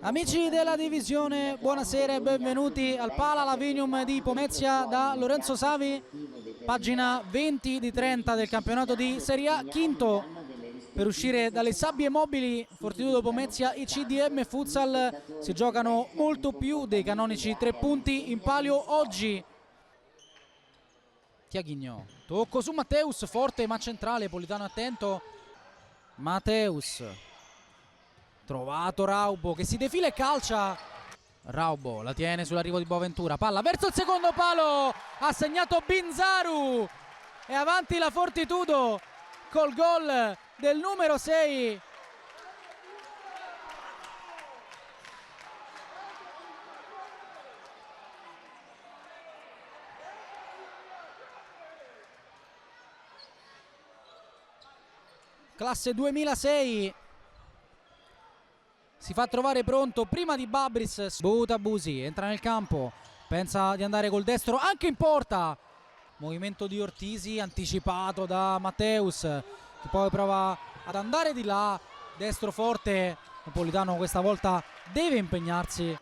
Amici della divisione, buonasera e benvenuti al Pala Lavinium di Pomezia da Lorenzo Savi, pagina 20 di 30 del campionato di Serie A, quinto per uscire dalle sabbie mobili. Fortitudo Pomezia e CDM Futsal si giocano molto più dei canonici 3 punti in palio oggi. Tiaghigno, tocco su Matteus, forte ma centrale, Politano attento. Matteus, trovato Raubo che si defila e calcia. Raubo la tiene sull'arrivo di Boaventura, palla verso il secondo palo, ha segnato Binzaru e avanti la Fortitudo col gol del numero 6. Classe 2006, si fa trovare pronto prima di Babris. Butabusi entra nel campo, pensa di andare col destro anche in porta, movimento di Ortisi anticipato da Matteus che poi prova ad andare di là, destro forte. Napolitano questa volta deve impegnarsi,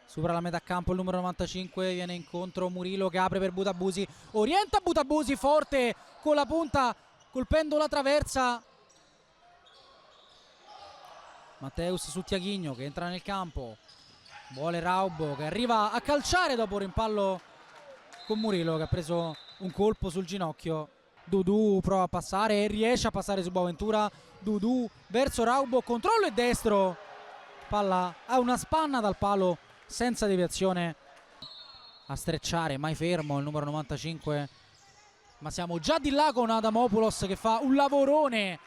supera la metà campo il numero 95, viene incontro Murillo che apre per Butabusi, orienta Butabusi forte con la punta colpendo la traversa. Matteus su Tiaghigno che entra nel campo, vuole Raubo che arriva a calciare dopo rimpallo con Murillo che ha preso un colpo sul ginocchio. Dudu prova a passare e riesce a passare su Boaventura. Dudu verso Raubo, controllo e destro, palla a una spanna dal palo senza deviazione, a strecciare, mai fermo il numero 95, ma siamo già di là con Adamopoulos che fa un lavorone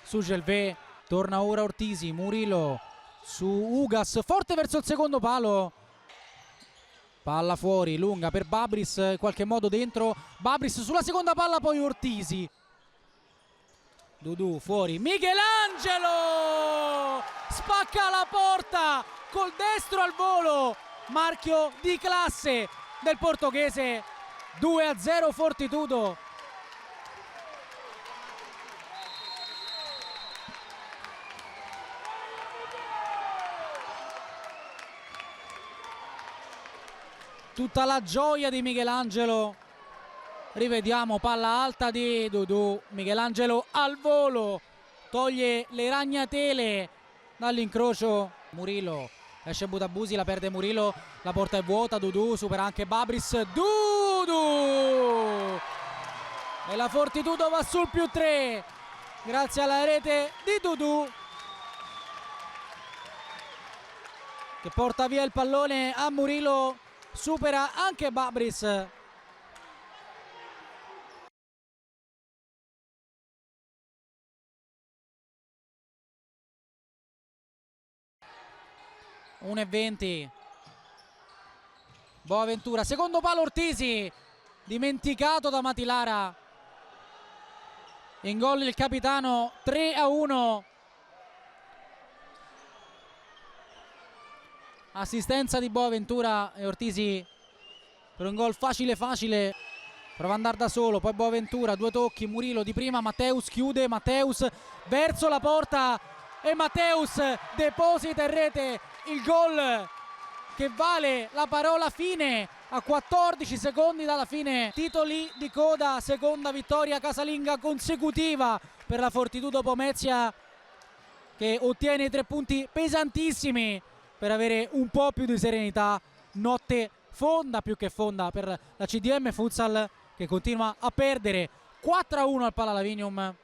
su Gelvé. Torna ora Ortisi, Murillo su Ugas, forte verso il secondo palo, palla fuori, lunga per Babris, in qualche modo dentro, Babris sulla seconda palla, poi Ortisi. Dudu fuori, Michelangelo spacca la porta col destro al volo, marchio di classe del portoghese. 2-0 Fortitudo. Tutta la gioia di Michelangelo. Rivediamo, palla alta di Dudu, Michelangelo al volo, toglie le ragnatele dall'incrocio. Murillo, esce Butabusi, la perde Murillo, la porta è vuota, Dudu supera anche Babris, Dudu! E la Fortitudo va sul +3 grazie alla rete di Dudu che porta via il pallone a Murillo, supera anche Babris. (1:20) Boaventura, secondo palo Ortisi, dimenticato da Matilara. In gol il capitano, 3-1. Assistenza di Boaventura e Ortisi per un gol facile facile. Prova ad andare da solo, poi Boaventura, 2 tocchi, Murillo di prima, Matteus chiude, Matteus verso la porta e Matteus deposita in rete il gol che vale la parola fine a 14 secondi dalla fine. Titoli di coda, seconda vittoria casalinga consecutiva per la Fortitudo Pomezia che ottiene 3 punti pesantissimi per avere un po' più di serenità. Notte fonda più che fonda per la CDM Futsal che continua a perdere 4-1 al Pala Lavinium.